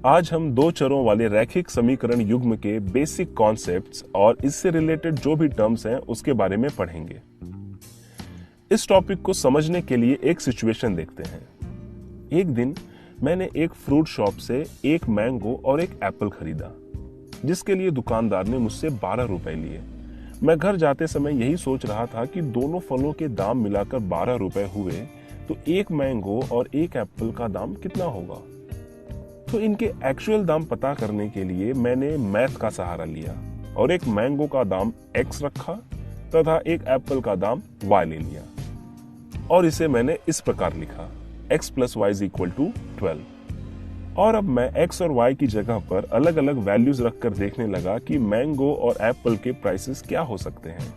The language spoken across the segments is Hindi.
आज हम दो चरों वाले रैखिक समीकरण युग्म के बेसिक कॉन्सेप्ट्स और इससे रिलेटेड जो भी टर्म्स हैं उसके बारे में पढ़ेंगे। इस टॉपिक को समझने के लिए एक सिचुएशन देखते हैं। एक दिन मैंने एक फ्रूट शॉप से एक मैंगो और एक एप्पल खरीदा, जिसके लिए दुकानदार ने मुझसे 12 रुपए लिए। मैं घर जाते समय यही सोच रहा था कि दोनों फलों के दाम मिलाकर 12 रुपए हुए तो एक मैंगो और एक एप्पल का दाम कितना होगा। तो इनके एक्चुअल दाम पता करने के लिए मैंने मैथ का सहारा लिया और एक मैंगो का दाम x रखा तथा एक एप्पल का दाम y ले लिया और इसे मैंने इस प्रकार लिखा x + y = 12। और अब मैं x और y की जगह पर अलग अलग वैल्यूज रखकर देखने लगा कि मैंगो और एप्पल के प्राइसेस क्या हो सकते हैं।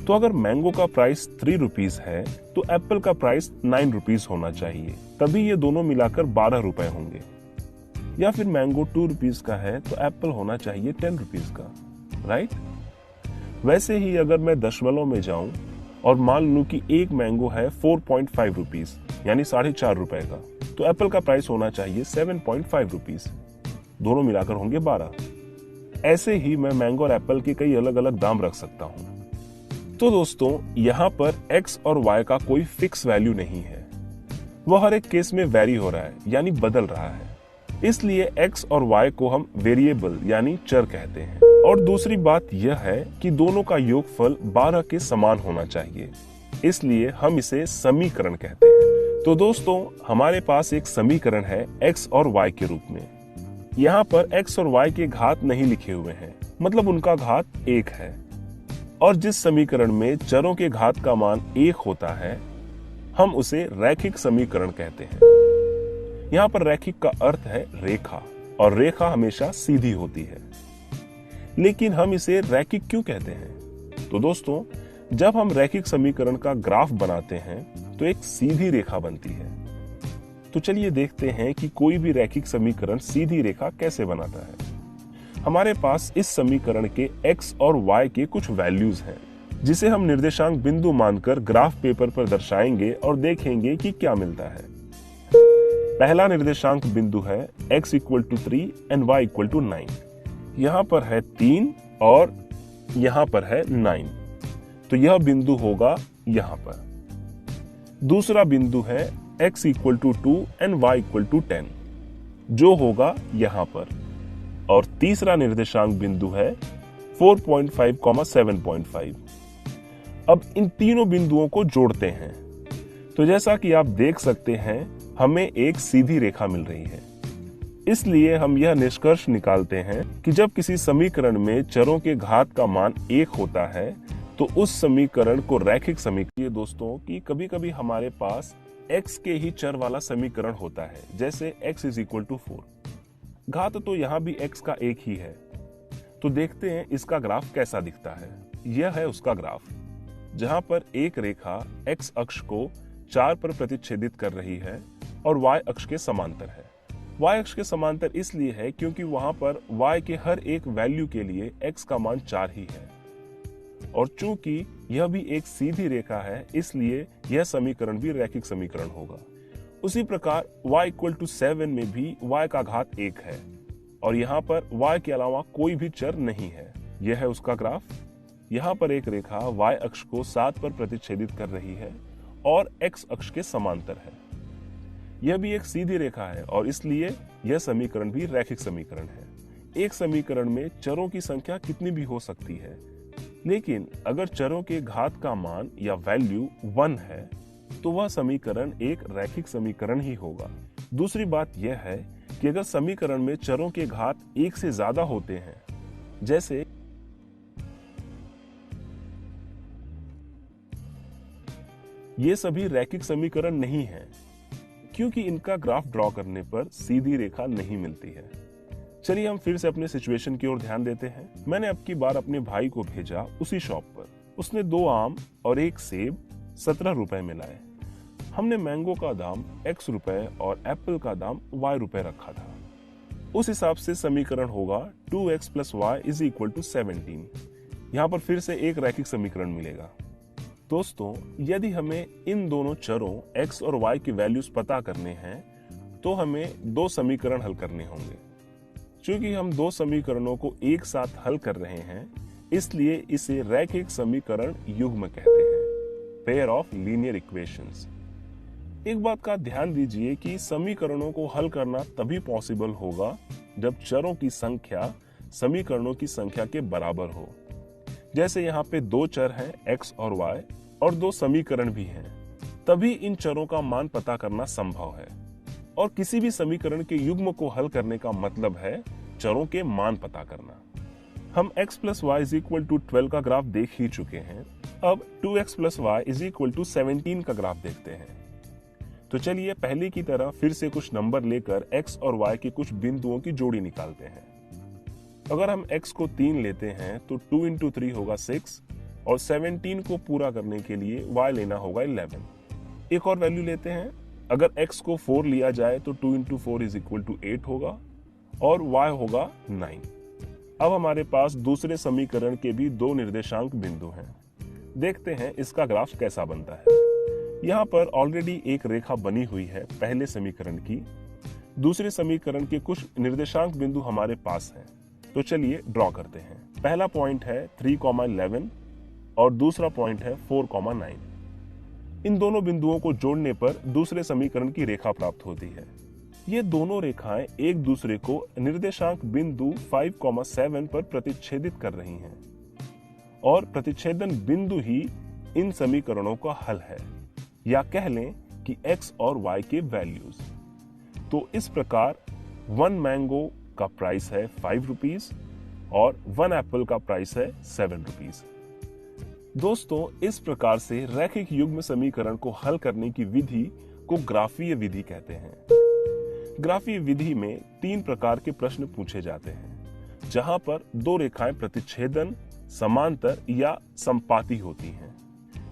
तो अगर मैंगो का प्राइस 3 रुपीस है तो एप्पल का प्राइस 9 रुपीस होना चाहिए, तभी ये दोनों मिलाकर 12 रुपए होंगे। या फिर मैंगो 2 रुपीस का है तो एप्पल होना चाहिए 10 रुपीस का, राइट? वैसे ही अगर मैं दशमलव में जाऊं और मान लूं कि एक मैंगो है 4.5 रुपीस यानी 4.5 रुपए का, तो एप्पल का प्राइस होना चाहिए 7.5 रुपीस, दोनों मिलाकर होंगे 12। ऐसे ही मैं मैंगो और एप्पल के कई अलग अलग दाम रख सकता हूं। तो दोस्तों, यहाँ पर x और y का कोई फिक्स वैल्यू नहीं है, वह हर एक केस में वेरी हो रहा है यानी बदल रहा है। इसलिए x और y को हम वेरिएबल यानी चर कहते हैं। और दूसरी बात यह है कि दोनों का योगफल 12 के समान होना चाहिए, इसलिए हम इसे समीकरण कहते हैं। तो दोस्तों, हमारे पास एक समीकरण है x और y के रूप में। यहाँ पर x और y के घात नहीं लिखे हुए हैं, मतलब उनका घात 1 है। और जिस समीकरण में चरों के घात का मान 1 होता है, हम उसे रैखिक समीकरण कहते हैं। यहाँ पर रैखिक का अर्थ है रेखा, और रेखा हमेशा सीधी होती है। लेकिन हम इसे रैखिक क्यों कहते हैं? तो दोस्तों, जब हम रैखिक समीकरण का ग्राफ बनाते हैं तो एक सीधी रेखा बनती है। तो चलिए देखते हैं कि कोई भी रैखिक समीकरण सीधी रेखा कैसे बनाता है। हमारे पास इस समीकरण के x और y के कुछ वैल्यूज हैं, जिसे हम निर्देशांक बिंदु मानकर ग्राफ पेपर पर दर्शाएंगे और देखेंगे कि क्या मिलता है। पहला निर्देशांक बिंदु है x = 3 and y = 9। यहाँ पर है 3 और यहाँ पर है 9, तो यह बिंदु होगा यहाँ पर। दूसरा बिंदु है x = 2 and y = 10, जो होगा यहाँ पर। और तीसरा निर्देशांक बिंदु है 4.5, 7.5। अब इन तीनों बिंदुओं को जोड़ते हैं, तो जैसा कि आप देख सकते हैं, हमें एक सीधी रेखा मिल रही है। इसलिए हम यह निष्कर्ष निकालते हैं कि जब किसी समीकरण में चरों के घात का मान 1 होता है तो उस समीकरण को रैखिक समीकरण। दोस्तों, कि कभी-कभी हमारे पास x के ही चर वाला समीकरण होता है, जैसे x = 4। घात तो यहाँ भी x का 1 ही है। तो देखते हैं इसका ग्राफ कैसा दिखता है। यह है उसका ग्राफ, जहां पर एक रेखा x अक्ष को 4 पर प्रतिच्छेदित कर रही है और y अक्ष के समांतर है। y अक्ष के समांतर इसलिए है क्योंकि वहां पर y के हर एक वैल्यू के लिए x का मान 4 ही है। और चूंकि यह भी एक सीधी रेखा है, इसलिए यह समीकरण भी रैखिक समीकरण होगा। उसी प्रकार y = 7 में भी y का घात 1 है और यहाँ पर y के अलावा कोई भी चर नहीं है। यह है उसका ग्राफ। यहाँ पर एक रेखा y अक्ष को 7 पर प्रतिच्छेदित कर रही है और x अक्ष के समांतर है। यह भी एक सीधी रेखा है और इसलिए यह समीकरण भी रैखिक समीकरण है। एक समीकरण में चरों की संख्या कितनी भी हो सकती है, लेकिन अगर चरों के घात का मान या वैल्यू 1 है तो वह समीकरण एक रैखिक समीकरण ही होगा। दूसरी बात यह है कि अगर समीकरण में चरों के घात 1 से ज्यादा होते हैं, जैसे ये सभी रैखिक समीकरण नहीं हैं, क्योंकि इनका ग्राफ ड्रॉ करने पर सीधी रेखा नहीं मिलती है। चलिए हम फिर से अपने सिचुएशन की ओर ध्यान देते हैं। मैंने अब की बार अपने भाई को भेजा उसी शॉप पर। उसने 2 आम और 1 सेब 17 रुपए में लाए। हमने मैंगो का दाम x रुपए और एप्पल का दाम y रुपए रखा था। उस हिसाब से समीकरण होगा 2x + y = 17। यहाँ पर फिर से एक रैखिक समीकरण मिलेगा। दोस्तों, यदि हमें इन दोनों चरों x और y की वैल्यूज पता करने हैं तो हमें 2 समीकरण हल करने होंगे। चूंकि हम दो समीकरणों को एक साथ हल कर रहे हैं, इसलिए इसे रैखिक समीकरण युग्म कहते हैं, पेयर ऑफ लीनियर इक्वेशंस। एक बात का ध्यान दीजिए कि समीकरणों को हल करना तभी पॉसिबल होगा जब चरों की संख्या समीकरणों की संख्या के बराबर हो। जैसे यहाँ पे दो चर हैं x और y और दो समीकरण भी हैं, तभी इन चरों का मान पता करना संभव है। और किसी भी समीकरण के युग्म को हल करने का मतलब है चरों के मान पता करना। हम x + y = 12 का ग्राफ देख ही चुके हैं। अब 2x + y = 17 का ग्राफ देखते हैं। तो चलिए पहले की तरह फिर से कुछ नंबर लेकर x और y के कुछ बिंदुओं की जोड़ी निकालते हैं। अगर हम x को 3 लेते हैं तो 2 × 3 होगा 6 और 17 को पूरा करने के लिए y लेना होगा 11। एक और वैल्यू लेते हैं। अगर x को 4 लिया जाए तो 2 × 4 = 8 होगा और y होगा 9। अब हमारे पास दूसरे समीकरण के भी दो निर्देशांक बिंदु हैं। देखते हैं इसका ग्राफ कैसा बनता है। यहाँ पर ऑलरेडी एक रेखा बनी हुई है पहले समीकरण की। दूसरे समीकरण के कुछ निर्देशांक बिंदु हमारे पास हैं, तो चलिए ड्रॉ करते हैं। पहला पॉइंट है 3,11 और दूसरा पॉइंट है 4,9। इन दोनों बिंदुओं को जोड़ने पर दूसरे समीकरण की रेखा प्राप्त होती है। ये दोनों रेखाएं एक दूसरे को निर्देशांक बिंदु 5,7 पर प्रतिच्छेदित कर रही हैं और प्रतिच्छेदन बिंदु ही इन समीकरणों का हल है, या कह लें कि x और y के वैल्यूज। तो इस प्रकार 1 मैंगो का प्राइस है 5 रुपीज और 1 एप्पल का प्राइस है 7 रुपीज। दोस्तों, इस प्रकार से रैखिक युग्म समीकरण को हल करने की विधि को ग्राफीय विधि कहते हैं। ग्राफीय विधि में 3 प्रकार के प्रश्न पूछे जाते हैं, जहां पर दो रेखाएं प्रतिच्छेदन, समांतर या संपाती होती हैं,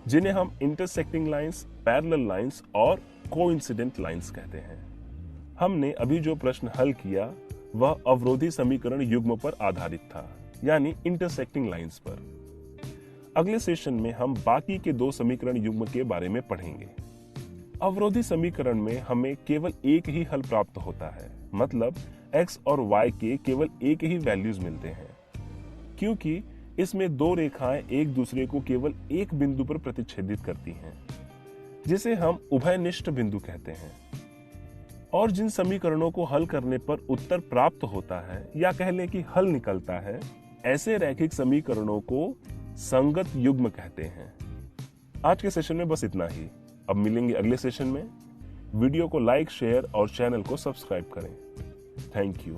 जिन्हें हम इंटरसेक्टिंग लाइंस, पैरेलल लाइंस और कोइंसिडेंट लाइंस कहते हैं। हमने अभी जो प्रश्न हल किया वह अवरोधी समीकरण युग्म पर आधारित था, यानी इंटरसेक्टिंग लाइंस पर। अगले सेशन में हम बाकी के दो समीकरण युग्म के बारे में पढ़ेंगे। अवरोधी समीकरण में हमें केवल एक ही हल प्राप्त होता है, मतलब x और y के केवल एक ही वैल्यूज मिलते हैं, क्योंकि इसमें दो रेखाएं एक दूसरे को केवल एक बिंदु पर प्रतिच्छेदित करती हैं, जिसे हम उभयनिष्ठ बिंदु कहते हैं। और जिन समीकरणों को हल करने पर उत्तर प्राप्त होता है, या कह लें कि हल निकलता है, ऐसे रैखिक समीकरणों को संगत युग्म कहते हैं। आज के सेशन में बस इतना ही। अब मिलेंगे अगले सेशन में। वीडियो को लाइक, शेयर और चैनल को सब्सक्राइब करें। Thank you.